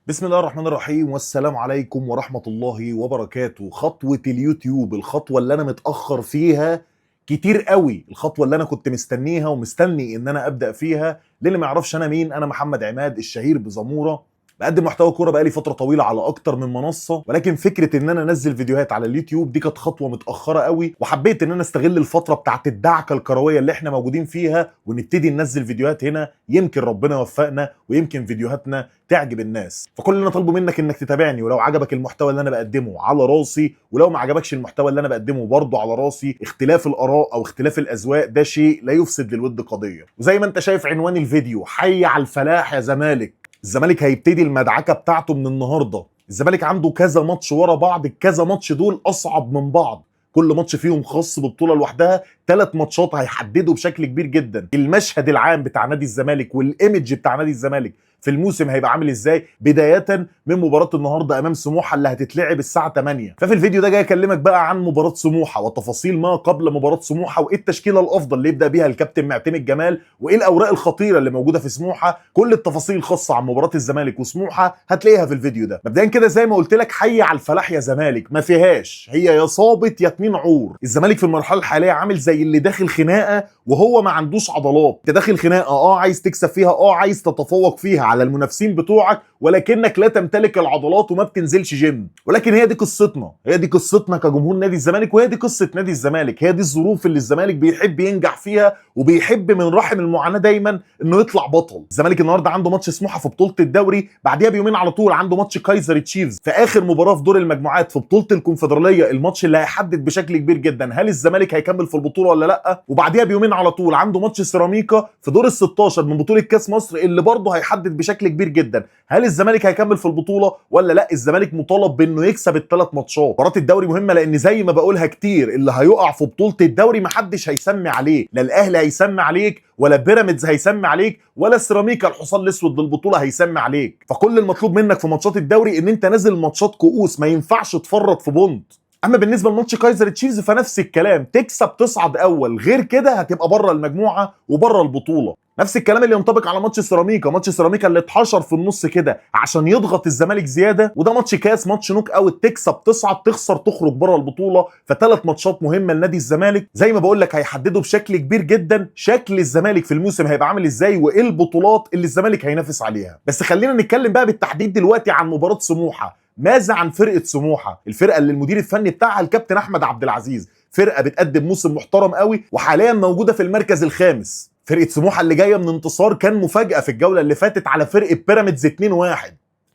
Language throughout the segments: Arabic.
بسم الله الرحمن الرحيم والسلام عليكم ورحمة الله وبركاته. خطوة اليوتيوب، الخطوة اللي أنا متأخر فيها كتير قوي، الخطوة اللي أنا كنت مستنيها ومستني إن أنا أبدأ فيها. للي ما يعرفش أنا مين، أنا محمد عماد الشهير بزمورة. بقدم محتوى كورة بقالي فترة طويلة على أكتر من منصة، ولكن فكرة إن أنا أنزل فيديوهات على اليوتيوب دي كانت خطوة متأخرة قوي، وحبيت إن أنا أستغل الفترة بتاعت الدعكة الكروية اللي إحنا موجودين فيها ونبتدي ننزل فيديوهات هنا. يمكن ربنا يوفقنا ويمكن فيديوهاتنا تعجب الناس. فكل اللي انا طالبه منك انك تتابعني، ولو عجبك المحتوى اللي انا بقدمه على راسي، ولو ما عجبكش المحتوى اللي انا بقدمه برضه على راسي. اختلاف الاراء او اختلاف الاذواق ده شيء لا يفسد للود قضيه. وزي ما انت شايف عنوان الفيديو، حي على الفلاح يا زمالك. الزمالك هيبتدي المدعكه بتاعته من النهارده. الزمالك عنده كذا ماتش ورا بعض، الكذا ماتش دول اصعب من بعض، كل ماتش فيهم خاص ببطوله لوحدها. 3 ماتشات هيحددوا بشكل كبير جدا المشهد العام بتاع نادي الزمالك والايمج بتاع نادي الزمالك في الموسم هيبقى عامل ازاي، بدايه من مباراه النهارده امام سموحه اللي هتتلعب الساعه 8. ففي الفيديو ده جاي اكلمك بقى عن مباراه سموحه وتفاصيل ما قبل مباراه سموحه، وايه التشكيله الافضل اللي يبدا بيها الكابتن معتمد جمال، وايه الاوراق الخطيره اللي موجوده في سموحه. كل التفاصيل الخاصه عن مباراه الزمالك وسموحه هتلاقيها في الفيديو ده. مبدئيا كده زي ما قلت لك، حي على الفلاح يا زمالك، ما فيهاش، هي يا صابت يا اتنين عور. الزمالك في المرحله الحاليه عامل زي اللي داخل خناقه وهو ما عندوش عضلات. انت داخل خناقه عايز تكسب فيها، عايز تتفوق فيها على المنافسين بتوعك، ولكنك لا تمتلك العضلات وما بتنزلش جيم. ولكن هي دي قصتنا، هي دي قصتنا كجمهور نادي الزمالك، وهي دي قصه نادي الزمالك، هي دي الظروف اللي الزمالك بيحب ينجح فيها، وبيحب من رحم المعاناه دايما انه يطلع بطل. الزمالك النهارده عنده ماتش سموحه في بطوله الدوري، بعديها بيومين على طول عنده ماتش كايزر تشيفز في اخر مباراه في دور المجموعات في بطوله الكونفدراليه، الماتش اللي هيحدد بشكل كبير جدا هل الزمالك هيكمل في البطوله ولا لا. وبعديها بيومين على طول عنده ماتش سيراميكا في دور ال16 من بطوله كاس مصر، اللي برضه هيحدد بشكل كبير جدا هل الزمالك هيكمل في البطوله ولا لا. الزمالك مطالب بانه يكسب ال3 ماتشات. مباراه الدوري مهمه، لان زي ما بقولها كتير، اللي هيقع في بطوله الدوري محدش هيسمي عليه، لا الاهلي هيسمي عليك، ولا بيراميدز هيسمي عليك، ولا سيراميكا الحصان الاسود للبطوله هيسمي عليك. فكل المطلوب منك في ماتشات الدوري ان انت نازل ماتشات كؤوس، ما ينفعش تفرط في بونت. اما بالنسبه لماتش كايزر تشيفز فنفس الكلام، تكسب تصعد اول، غير كده هتبقى بره المجموعه وبره البطوله. نفس الكلام اللي ينطبق على ماتش سيراميكا، ماتش سيراميكا اللي اتحشر في النص كده عشان يضغط الزمالك زياده، وده ماتش كاس، ماتش نوك اوت، تكسب تصعد، تخسر تخرج بره البطوله. ف3 ماتشات مهمه لنادي الزمالك، زي ما بقول لك هيحددوا بشكل كبير جدا شكل الزمالك في الموسم هيبقى عامل ازاي، وايه البطولات اللي الزمالك هينافس عليها. بس خلينا نتكلم بقى بالتحديد دلوقتي عن مباراه سموحه. ماذا عن فرقه سموحه؟ الفرقه اللي المدير الفني بتاعها الكابتن احمد عبد العزيز، فرقه بتقدم موسم محترم قوي وحاليا موجوده في المركز الخامس. فرقه سموحه اللي جايه من انتصار كان مفاجاه في الجوله اللي فاتت على فرقه بيراميدز 2-1.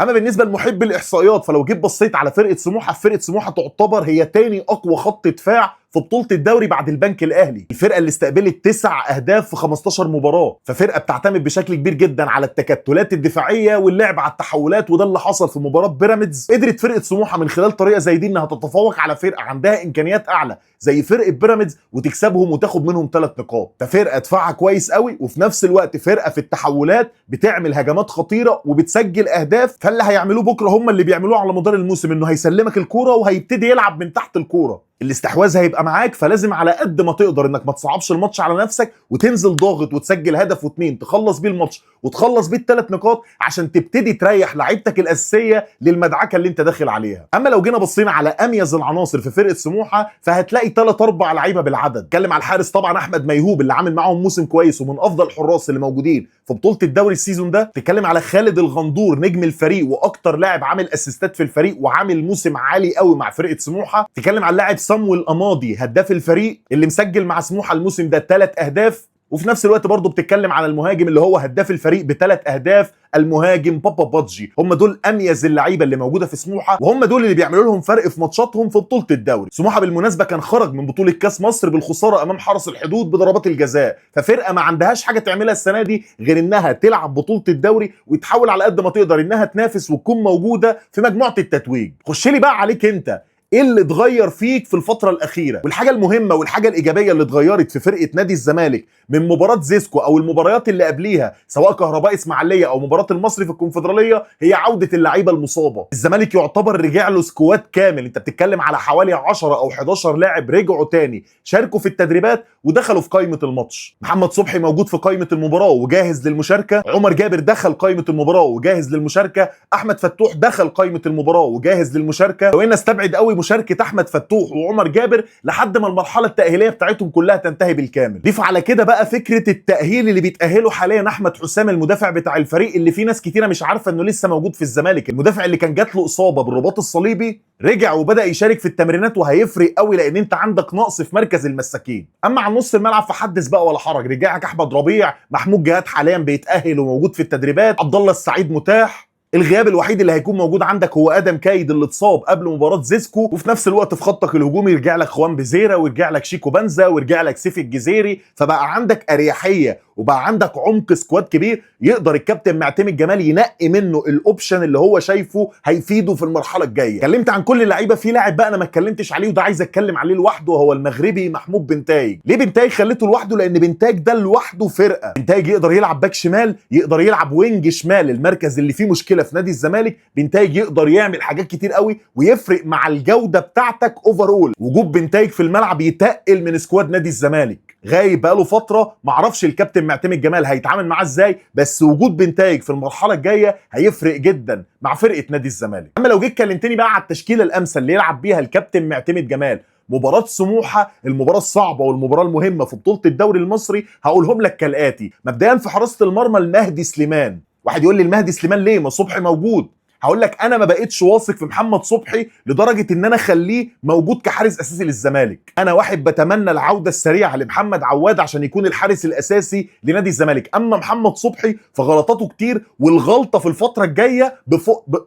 اما بالنسبه لمحب الاحصائيات، فلو جيت بصيت على فرقه سموحه، فرقه سموحه تعتبر هي تاني اقوى خط دفاع في بطوله الدوري بعد البنك الاهلي. الفرقه اللي استقبلت 9 اهداف في 15 مباراه، ففرقه بتعتمد بشكل كبير جدا على التكتلات الدفاعيه واللعب على التحولات، وده اللي حصل في مباراه بيراميدز. قدرت فرقه سموحه من خلال طريقه زي دي انها تتفوق على فرقه عندها امكانيات اعلى زي فرقه بيراميدز وتكسبهم وتاخد منهم 3 نقاط. ففرقه دفاعها كويس قوي، وفي نفس الوقت فرقه في التحولات بتعمل هجمات خطيره وبتسجل اهداف. فاللي هيعملوه بكره هم اللي بيعملوه على مدار الموسم، انه هيسلمك الكوره وهيبتدي يلعب من تحت الكوره. الاستحواذ هيبقى معاك، فلازم على قد ما تقدر انك ما تصعبش الماتش على نفسك، وتنزل ضاغط وتسجل هدف و2 تخلص بيه الماتش وتخلص بيه ال3 نقاط، عشان تبتدي تريح لعيبتك الاساسيه للمدعكه اللي انت داخل عليها. اما لو جينا بصينا على اميز العناصر في فرقه سموحه، فهتلاقي 3-4 لعيبه بالعدد. اتكلم على الحارس طبعا احمد ميهوب اللي عامل معاهم موسم كويس ومن افضل الحراس اللي موجودين في بطوله الدوري السيزون ده. تتكلم على خالد الغندور نجم الفريق واكتر لاعب عامل اسيستات في الفريق وعامل موسم عالي قوي مع فرقه سموحه. تتكلم على اللاعب صامويل اماضي هداف الفريق اللي مسجل مع سموحه الموسم ده 3 اهداف. وفي نفس الوقت برضه بتتكلم على المهاجم اللي هو هداف الفريق ب3 اهداف، المهاجم بابا بادجي. هم دول اميز اللعيبه اللي موجوده في سموحه، وهم دول اللي بيعملوا لهم فرق في ماتشاتهم في بطوله الدوري. سموحه بالمناسبه كان خرج من بطوله كاس مصر بالخساره امام حرس الحدود بضربات الجزاء، ففرقه ما عندهاش حاجه تعملها السنه دي غير انها تلعب بطوله الدوري وتحاول على قد ما تقدر انها تنافس وتكون موجوده في مجموعه التتويج. خش لي بقى عليك انت، ايه اللي اتغير فيك في الفتره الاخيره. والحاجه المهمه والحاجه الايجابيه اللي اتغيرت في فرقه نادي الزمالك من مباراه زيسكو او المباريات اللي قبليها سواء كهرباء اسماعيليه او مباراه المصري في الكونفدراليه هي عوده اللعيبه المصابه. الزمالك يعتبر رجع له سكواد كامل، انت بتتكلم على حوالي 10 او 11 لاعب رجعوا تاني شاركوا في التدريبات ودخلوا في قائمه الماتش. محمد صبحي موجود في قائمه المباراه وجاهز للمشاركه، عمر جابر دخل قائمه المباراه وجاهز للمشاركه، احمد فتوح دخل قائمه المباراه وجاهز للمشاركه. لو ان استبعد قوي مشاركه احمد فتوح وعمر جابر لحد ما المرحله التاهيليه بتاعتهم كلها تنتهي بالكامل. ضيف على كده بقى فكره التاهيل اللي بيتاهله حاليا احمد حسام المدافع بتاع الفريق اللي في ناس كتيره مش عارفه انه لسه موجود في الزمالك، المدافع اللي كان جات له اصابه بالرباط الصليبي رجع وبدا يشارك في التمرينات وهيفرق قوي لان انت عندك نقص في مركز المساكين. اما عن نص الملعب فحدث بقى ولا حرج، رجعك احمد ربيع، محمود جهاد حاليا بيتاهل وموجود في التدريبات، عبد الله السعيد متاح. الغياب الوحيد اللي هيكون موجود عندك هو ادم كايد اللي اتصاب قبل مباراه زيسكو، وفي نفس الوقت في خطك الهجومي يرجع لك خوان بيزيرا ويرجع لك شيكو بنزا ويرجع لك سيف الجزيري، فبقى عندك اريحيه وبقى عندك عمق سكواد كبير يقدر الكابتن معتمد جمال ينقي منه الاوبشن اللي هو شايفه هيفيده في المرحله الجايه. اتكلمت عن كل اللعيبه، في لاعب بقى انا ما اتكلمتش عليه وده عايز اتكلم عليه لوحده، هو المغربي محمود بنتايج. ليه بنتايج خليته لوحده؟ لان بنتايج ده لوحده فرقه. بنتايج يقدر يلعب باك شمال، يقدر يلعب وينج شمال، المركز اللي فيه مشكله في نادي الزمالك بنتايج يقدر يعمل حاجات كتير قوي ويفرق مع الجوده بتاعتك اوفرول. وجود بنتايج في الملعب يتقل من سكواد نادي الزمالك. غايب بقاله فتره، معرفش الكابتن معتمد جمال هيتعامل معاه ازاي، بس وجود بنتايج في المرحله الجايه هيفرق جدا مع فرقه نادي الزمالك. اما لو جيت كلمتني بقى على التشكيله الامثل اللي يلعب بيها الكابتن معتمد جمال مباراة سموحة، المباراة الصعبة والمباراة المهمة في بطولة الدوري المصري، هقولهم لك كالآتي. مبدئيا في حراسة المرمى المهدي سليمان. واحد يقول لي المهدي سليمان ليه؟ ما صبحي موجود. هقول لك انا ما بقتش واثق في محمد صبحي لدرجه ان انا اخليه موجود كحارس اساسي للزمالك. انا واحد بتمنى العوده السريعه لمحمد عواد عشان يكون الحارس الاساسي لنادي الزمالك. اما محمد صبحي فغلطاته كتير، والغلطه في الفتره الجايه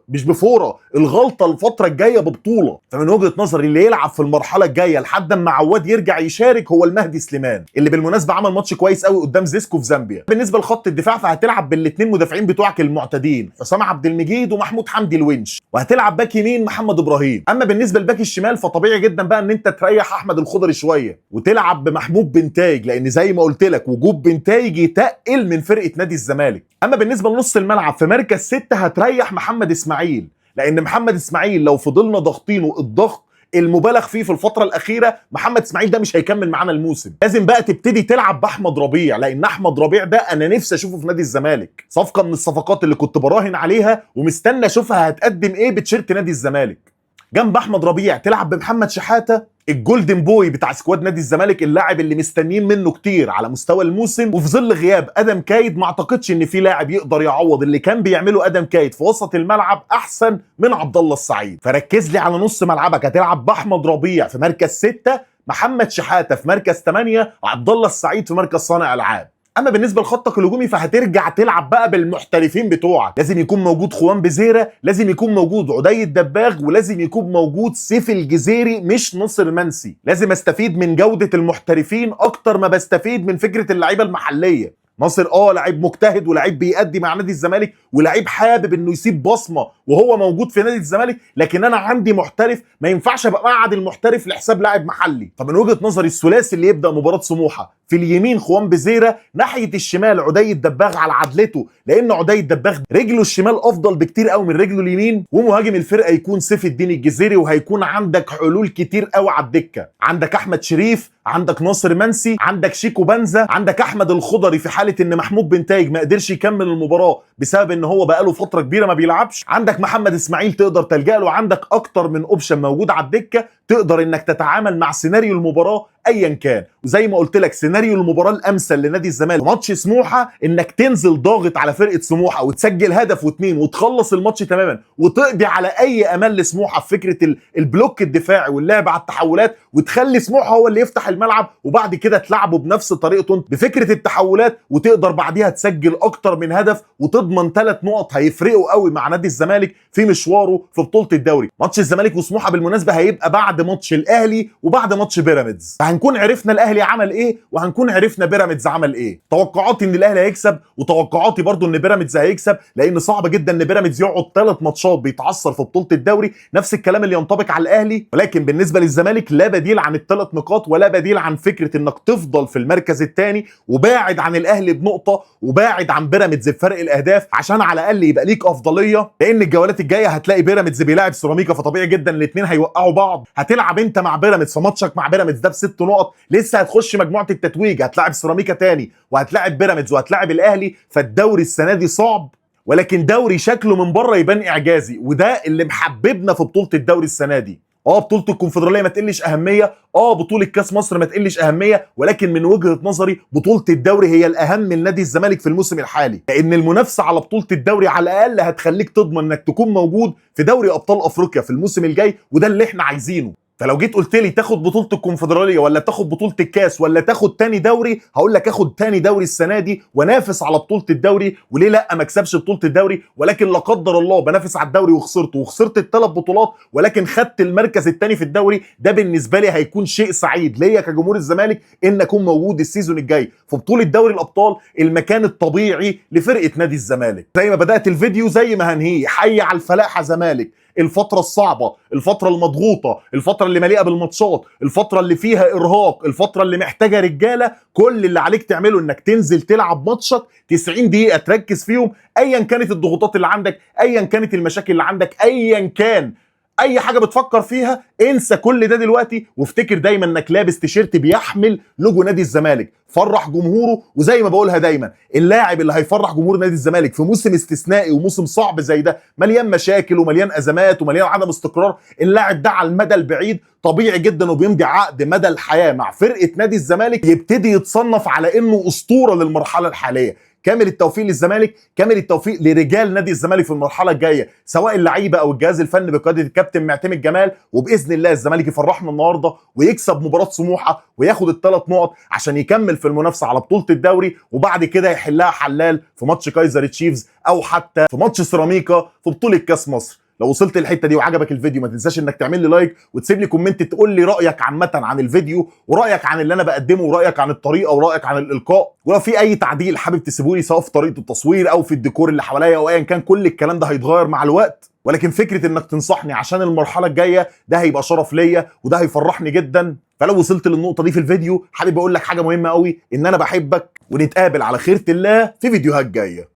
مش بفوره، الغلطه الفتره الجايه ببطوله. فمن وجهه نظري اللي يلعب في المرحله الجايه لحد ما عواد يرجع يشارك هو المهدي سليمان، اللي بالمناسبه عمل ماتش كويس قوي قدام زيسكو في زامبيا. بالنسبه لخط الدفاع فهتلعب بالاثنين مدافعين بتوعك المعتادين حسام عبد المجيد ومحمود حمدي الونش، وهتلعب باك يمين محمد ابراهيم. اما بالنسبه لباك الشمال فطبيعي جدا بقى ان انت تريح احمد الخضري شويه وتلعب بمحمود بنتايج، لان زي ما قلت لك وجود بنتايج يتقل من فرقه نادي الزمالك. اما بالنسبه لنص الملعب في مركز 6 هتريح محمد اسماعيل، لان محمد اسماعيل لو فضلنا ضاغطينه الضغط المبالغ فيه في الفترة الأخيرة محمد اسماعيل ده مش هيكمل معانا الموسم. لازم بقى تبتدي تلعب بأحمد ربيع، لأن أحمد ربيع ده أنا نفسي أشوفه في نادي الزمالك. صفقة من الصفقات اللي كنت براهن عليها ومستنى أشوفها هتقدم إيه بتشيرت نادي الزمالك. جنب أحمد ربيع تلعب بمحمد شحاتة الجولدن بوي بتاع سكواد نادي الزمالك، اللاعب اللي مستنيين منه كتير على مستوى الموسم. وفي ظل غياب ادم كايد ما اعتقدش ان في لاعب يقدر يعوض اللي كان بيعمله ادم كايد في وسط الملعب احسن من عبد الله السعيد. فركز لي على نص ملعبك، هتلعب باحمد ربيع في مركز 6، محمد شحاته في مركز 8، عبد الله السعيد في مركز صانع العاب. اما بالنسبه لخطك الهجومي فهترجع تلعب بقى بالمحترفين بتوعك. لازم يكون موجود خوان بيزيرا، لازم يكون موجود عدي الدباغ، ولازم يكون موجود سيف الجزيري مش ناصر منسي. لازم استفيد من جوده المحترفين اكتر ما بستفيد من فكره اللعيبه المحليه. ناصر لعيب مجتهد ولعيب بيأدي مع نادي الزمالك ولعيب حابب انه يسيب بصمه وهو موجود في نادي الزمالك، لكن انا عندي محترف ما ينفعش ابقى مقعد المحترف لحساب لاعب محلي. فمن وجهه نظري الثلاثي اللي يبدا مباراه سموحه في اليمين خوان بيزيرا، ناحيه الشمال عدي الدباغ على عدلته، لان عدي الدباغ رجله الشمال افضل بكتير قوي من رجله اليمين، ومهاجم الفرقه يكون سيف الدين الجزيري، وهيكون عندك حلول كتير قوي على الدكه. عندك احمد شريف، عندك ناصر منسي، عندك شيكو بنزا، عندك احمد الخضري في حاله ان محمود بنتايج ما قدرش يكمل المباراه بسبب ان هو بقاله فتره كبيره ما بيلعبش، عندك محمد اسماعيل تقدر تلجأ له، عندك اكتر من اوبشن موجود على الدكه تقدر انك تتعامل مع سيناريو المباراه ايا كان. وزي ما قلت لك سيناريو المباراه الامثل لنادي الزمالك ماتش سموحه انك تنزل ضاغط على فرقه سموحه وتسجل هدف واثنين وتخلص الماتش تماما وتقضي على اي امل لسموحه في فكره البلوك الدفاعي واللعب على التحولات، وتخلي سموحه هو اللي يفتح الملعب وبعد كده تلعبه بنفس طريقته بفكره التحولات، وتقدر بعديها تسجل اكتر من هدف وتضمن 3 نقط هيفرقوا قوي مع نادي الزمالك في مشواره في بطوله الدوري. ماتش الزمالك وسموحه بالمناسبه هيبقى بعد ماتش الاهلي وبعد ماتش بيراميدز. هنكون عرفنا الاهلي عمل ايه وهنكون عرفنا بيراميدز عمل ايه. توقعاتي ان الاهلي هيكسب، وتوقعاتي برضو ان بيراميدز هيكسب، لان صعب جدا ان بيراميدز يقعد 3 ماتشات بيتعثر في بطوله الدوري. نفس الكلام اللي ينطبق على الاهلي. ولكن بالنسبه للزمالك لا بديل عن ال3 نقاط، ولا بديل عن فكره انك تفضل في المركز الثاني وباعد عن الاهلي بنقطه وباعد عن بيراميدز بفرق الاهداف، عشان على الاقل يبقى ليك افضليه. لان الجولات الجايه هتلاقي بيراميدز بيلاعب سيراميكا، فطبيعي جدا الاثنين هيوقعوا بعض. هتلعب انت مع بيراميدز في ماتشك مع بيراميدز ده ب6 نقط، لسه هتخش مجموعه التتويج، هتلاعب سيراميكا تاني وهتلاعب بيراميدز وهتلاعب الاهلي. فالدوري السنه دي صعب، ولكن دوري شكله من بره يبان اعجازي، وده اللي محببنا في بطوله الدوري السنه دي. بطوله الكونفدراليه ما تقلش اهميه، بطوله كاس مصر ما تقلش اهميه، ولكن من وجهه نظري بطوله الدوري هي الاهم لنادي الزمالك في الموسم الحالي، لان المنافسه على بطوله الدوري على الاقل هتخليك تضمن انك تكون موجود في دوري ابطال افريقيا في الموسم الجاي، وده اللي احنا عايزينه. فلو جيت قلت لي تاخد بطوله الكونفدراليه ولا تاخد بطوله الكاس ولا تاخد تاني دوري، هقول لك اخد تاني دوري السنه دي وانافس على بطوله الدوري. وليه لا ما اكسبش بطوله الدوري؟ ولكن لا قدر الله بنافس على الدوري وخسرت ال3 بطولات، ولكن خدت المركز الثاني في الدوري، ده بالنسبه لي هيكون شيء سعيد ليا كجمهور الزمالك ان اكون موجود السيزون الجاي في بطوله دوري الابطال، المكان الطبيعي لفرقه نادي الزمالك. زي ما بدات الفيديو زي ما هنهيه، حي على الفلاحه زمالك. الفترة الصعبة، الفترة المضغوطة، الفترة اللي مليئة بالماتشات، الفترة اللي فيها إرهاق، الفترة اللي محتاجة رجالة، كل اللي عليك تعمله إنك تنزل تلعب ماتشك 90 دقيقة تركز فيهم، أيا كانت الضغوطات اللي عندك، أيا كانت المشاكل اللي عندك، أيا كان اي حاجه بتفكر فيها، انسى كل ده دلوقتي وافتكر دايما انك لابس تيشيرت بيحمل لوجو نادي الزمالك. فرح جمهوره، وزي ما بقولها دايما، اللاعب اللي هيفرح جمهور نادي الزمالك في موسم استثنائي وموسم صعب زي ده مليان مشاكل ومليان ازمات ومليان عدم استقرار، اللاعب ده على المدى البعيد طبيعي جدا وبيمضي عقد مدى الحياه مع فرقه نادي الزمالك، يبتدي يتصنف على انه اسطوره للمرحله الحاليه. كامل التوفيق للزمالك، كامل التوفيق لرجال نادي الزمالك في المرحله الجايه، سواء اللعيبه او الجهاز الفني بقياده الكابتن معتمد جمال. وباذن الله الزمالك يفرحنا النهارده ويكسب مباراه سموحه وياخد ال3 نقط عشان يكمل في المنافسه على بطوله الدوري، وبعد كده يحلها حلال في ماتش كايزر تشيفز او حتى في ماتش سيراميكا في بطوله كاس مصر. لو وصلت للحته دي وعجبك الفيديو ما تنساش انك تعمل لي لايك وتسيب لي كومنت تقول لي رايك عامه عن الفيديو، ورايك عن اللي انا بقدمه، ورايك عن الطريقه، ورايك عن الالقاء. ولو في اي تعديل حابب تسيبه لي سواء في طريقه التصوير او في الديكور اللي حواليا او ايا كان، كل الكلام ده هيتغير مع الوقت. ولكن فكره انك تنصحني عشان المرحله الجايه ده هيبقى شرف ليا وده هيفرحني جدا. فلو وصلت للنقطه دي في الفيديو حابب اقول لك حاجه مهمه قوي، ان انا بحبك، ونتقابل على خيرة الله في فيديوهات جايه.